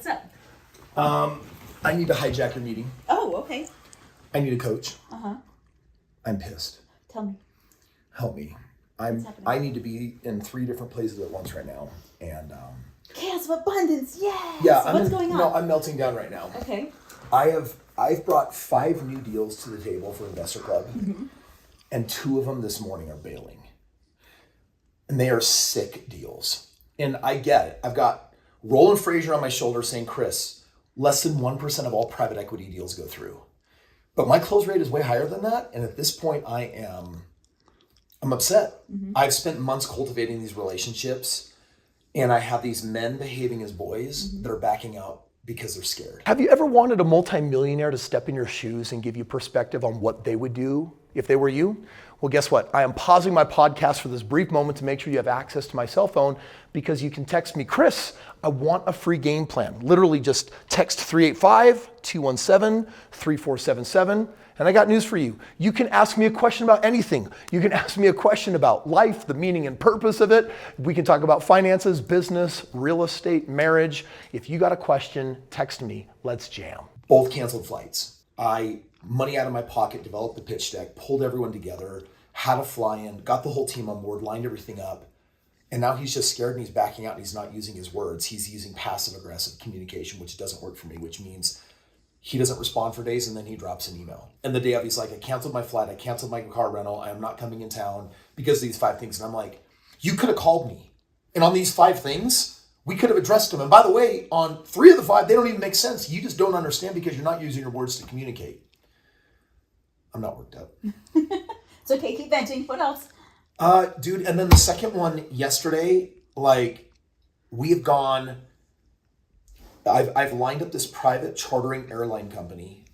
What's up? I need to hijack your meeting. Oh, okay. I need a coach. Uh-huh. I'm pissed. Tell me. Help me. I need to be in 3 different places at once right now. And Chaos of abundance, yes! yeah, What's going on? No, I'm melting down right now. Okay. I've brought 5 new deals to the table for Investor Club, and 2 of them this morning are bailing. And they are sick deals. And I get it. I've got Roland Frazier on my shoulder saying, Kris, less than 1% of all private equity deals go through. But my close rate is way higher than that. And at this point, I'm upset. I've spent months cultivating these relationships, and I have these men behaving as boys that are backing out because they're scared. Have you ever wanted a multimillionaire to step in your shoes and give you perspective on what they would do if they were you? Well, guess what? I am pausing my podcast for this brief moment to make sure you have access to my cell phone, because you can text me, Kris, I want a free game plan. Literally just text 385-217-3477. And I got news for you. You can ask me a question about anything. You can ask me a question about life, the meaning and purpose of it. We can talk about finances, business, real estate, marriage. If you got a question, text me. Let's jam. Both canceled flights. Money out of my pocket, developed the pitch deck, pulled everyone together, had a fly-in, got the whole team on board, lined everything up. And now he's just scared and he's backing out and he's not using his words. He's using passive-aggressive communication, which doesn't work for me, which means he doesn't respond for days and then he drops an email. And the day of, he's like, I canceled my flight, I canceled my car rental, I am not coming in town because of these 5 things. And I'm like, you could have called me. And on these 5 things, we could have addressed them. And by the way, on 3 of the 5, they don't even make sense. You just don't understand because you're not using your words to communicate. I'm not worked up. It's okay, keep venting. What else? Dude, and then the second one yesterday, like, we have gone, I've lined up this private chartering airline company,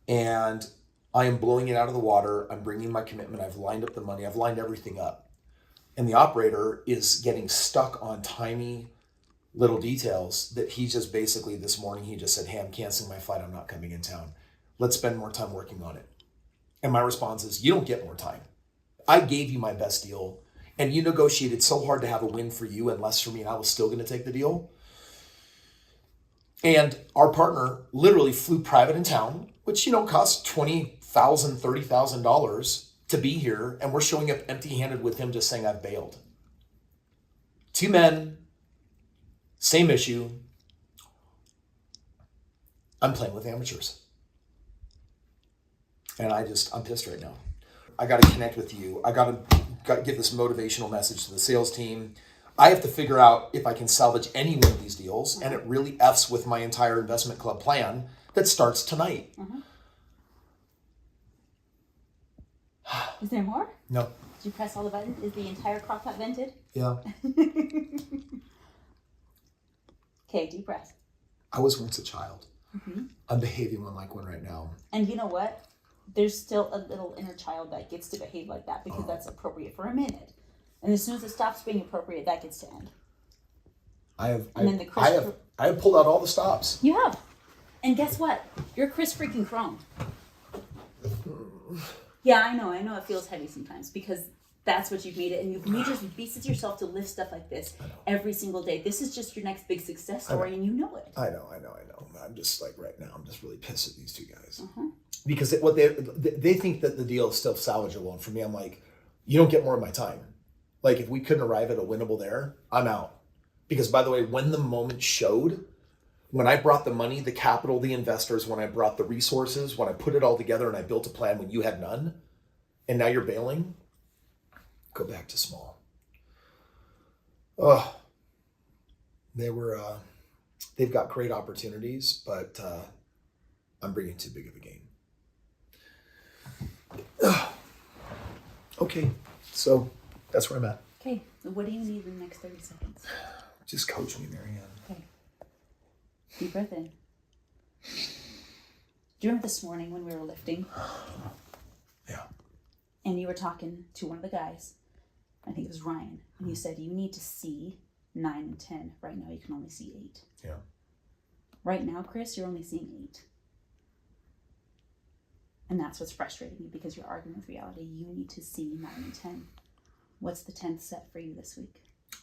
and I am blowing it out of the water. I'm bringing my commitment. I've lined up the money. I've lined everything up. And the operator is getting stuck on tiny little details that he just basically, this morning, he just said, hey, I'm canceling my flight. I'm not coming in town. Let's spend more time working on it. And my response is, you don't get more time. I gave you my best deal, and you negotiated so hard to have a win for you and less for me, and I was still going to take the deal. And our partner literally flew private in town, which, costs $20,000, $30,000 to be here. And we're showing up empty-handed with him just saying, I've bailed. 2 men, same issue. I'm playing with amateurs. And I'm pissed right now. I got to connect with you. I got to give this motivational message to the sales team. I have to figure out if I can salvage any one of these deals, and it really F's with my entire investment club plan that starts tonight. Is there more? No. Did you press all the buttons? Is the entire crock pot vented? Yeah. Okay, deep breath. I was once a child. I'm behaving like one right now. And you know what? There's still a little inner child that gets to behave like that because that's appropriate for a minute. And as soon as it stops being appropriate, that gets to end. I have pulled out all the stops. You have. And guess what? You're Kris freaking Krohn. Yeah, I know it feels heavy sometimes because that's what you've made it. And you've made yourself to lift stuff like this every single day. This is just your next big success story, and you know it. I know. I'm just like right now, I'm just really pissed at these 2 guys. Because they think that the deal is still salvageable. And for me, I'm like, you don't get more of my time. Like, if we couldn't arrive at a winnable there, I'm out. Because, by the way, when the moment showed, when I brought the money, the capital, the investors, when I brought the resources, when I put it all together and I built a plan when you had none, and now you're bailing, go back to small. Oh, they've got great opportunities, but I'm bringing too big of a game. Okay, so that's where I'm at. Okay, so what do you need in the next 30 seconds? Just coach me, Marianne. Okay. Deep breath in. Do you remember this morning when we were lifting? Yeah. And you were talking to one of the guys, I think it was Ryan, and you said you need to see 9 and 10. Right now you can only see 8. Yeah. Right now, Kris, you're only seeing 8. And that's what's frustrating you because you're arguing with reality. You need to see 9 and 10. What's the 10th set for you this week?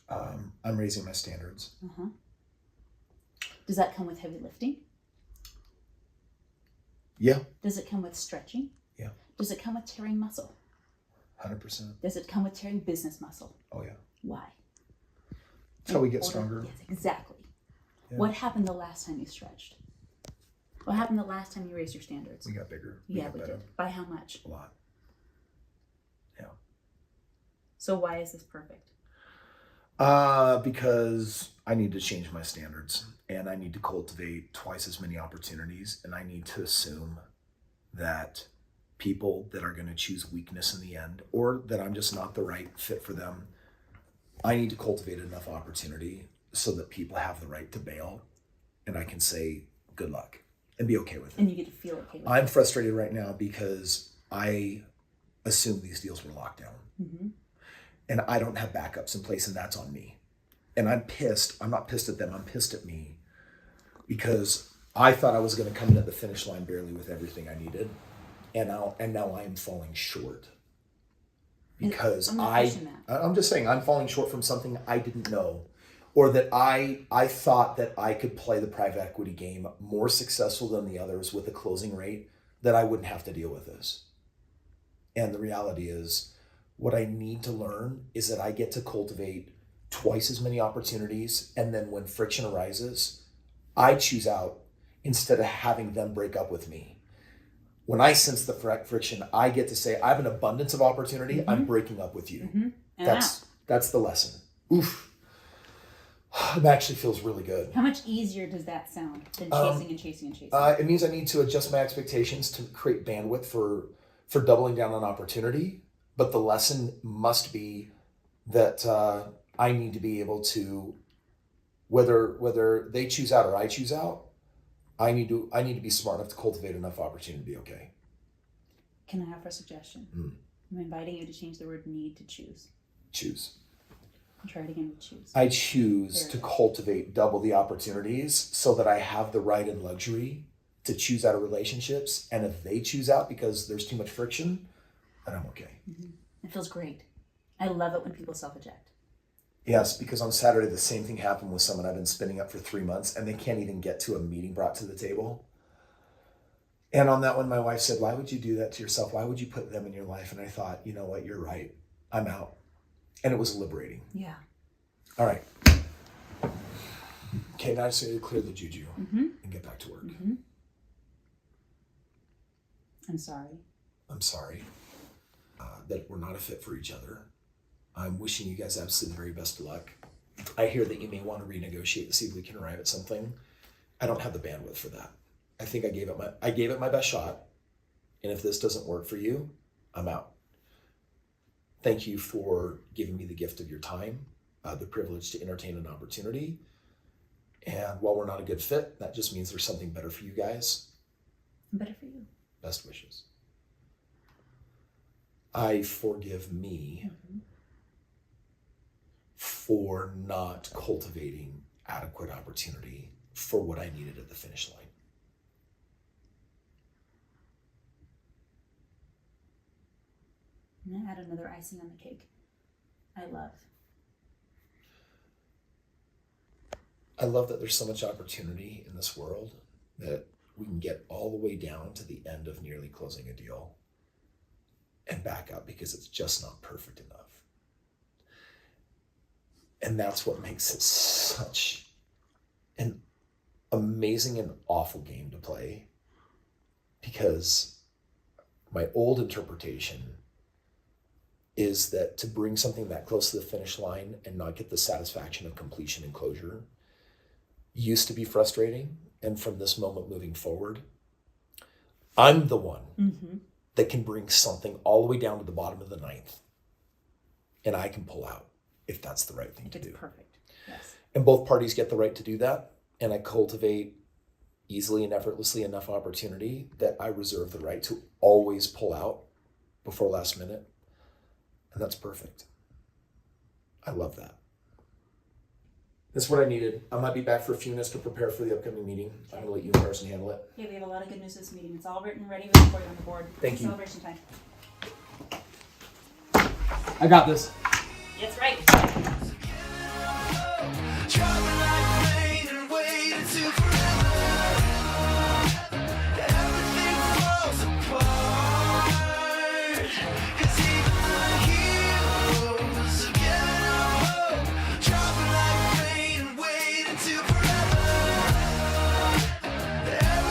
I'm raising my standards. Does that come with heavy lifting? Yeah. Does it come with stretching? Yeah. Does it come with tearing muscle? 100%. Does it come with tearing business muscle? Oh, yeah. Why? That's how we get stronger. Yes, exactly. Yeah. What happened the last time you stretched? What happened the last time you raised your standards? We got bigger. We did. By how much? A lot. Yeah. So why is this perfect? Because I need to change my standards, and I need to cultivate twice as many opportunities, and I need to assume that people that are going to choose weakness in the end, or that I'm just not the right fit for them, I need to cultivate enough opportunity so that people have the right to bail, and I can say good luck and be okay with it. And you get to feel okay with it. I'm frustrated right now because I assume these deals were locked down. Mm-hmm. And I don't have backups in place, and that's on me. And I'm pissed. I'm not pissed at them. I'm pissed at me because I thought I was going to come in at the finish line barely with everything I needed. And now I am falling short because I'm just saying I'm falling short from something I didn't know, or that I thought that I could play the private equity game more successful than the others with a closing rate that I wouldn't have to deal with this. And the reality is, what I need to learn is that I get to cultivate twice as many opportunities, and then when friction arises, I choose out instead of having them break up with me. When I sense the friction, I get to say, I have an abundance of opportunity, I'm breaking up with you. Mm-hmm. That's the lesson. Oof. It actually feels really good. How much easier does that sound than chasing and chasing and chasing? It means I need to adjust my expectations to create bandwidth for doubling down on opportunity. But the lesson must be that I need to be able to, whether they choose out or I choose out, I need to be smart enough to cultivate enough opportunity. Okay. Can I offer a suggestion? I'm inviting you to change the word need to choose. Choose. Try it again with choose. I choose to cultivate double the opportunities so that I have the right and luxury to choose out of relationships. And if they choose out because there's too much friction, then I'm okay. Mm-hmm. It feels great. I love it when people self-eject. Yes, because on Saturday, the same thing happened with someone I've been spinning up for 3 months, and they can't even get to a meeting brought to the table. And on that one, my wife said, why would you do that to yourself? Why would you put them in your life? And I thought, you know what? You're right. I'm out. And it was liberating. Yeah. All right. Okay, now I just need to clear the juju and get back to work. Mm-hmm. I'm sorry. I'm sorry that we're not a fit for each other. I'm wishing you guys absolutely the very best of luck. I hear that you may want to renegotiate to see if we can arrive at something. I don't have the bandwidth for that. I think I gave it my best shot. And if this doesn't work for you, I'm out. Thank you for giving me the gift of your time, the privilege to entertain an opportunity. And while we're not a good fit, that just means there's something better for you guys. Better for you. Best wishes. I forgive me for not cultivating adequate opportunity for what I needed at the finish line. I'm going to add another icing on the cake. I love that there's so much opportunity in this world that we can get all the way down to the end of nearly closing a deal and back up because it's just not perfect enough. And that's what makes it such an amazing and awful game to play, because my old interpretation is that to bring something that close to the finish line and not get the satisfaction of completion and closure used to be frustrating. And from this moment moving forward, I'm the one that can bring something all the way down to the bottom of the ninth, and I can pull out if that's the right thing to do. Perfect. Yes. And both parties get the right to do that. And I cultivate easily and effortlessly enough opportunity that I reserve the right to always pull out before last minute. And that's perfect. I love that. That's what I needed. I might be back for a few minutes to prepare for the upcoming meeting. I'm going to let you and Carson handle it. Yeah, we have a lot of good news this meeting. It's all written and ready for you on the board. Thank you. Celebration time. I got this. That's right.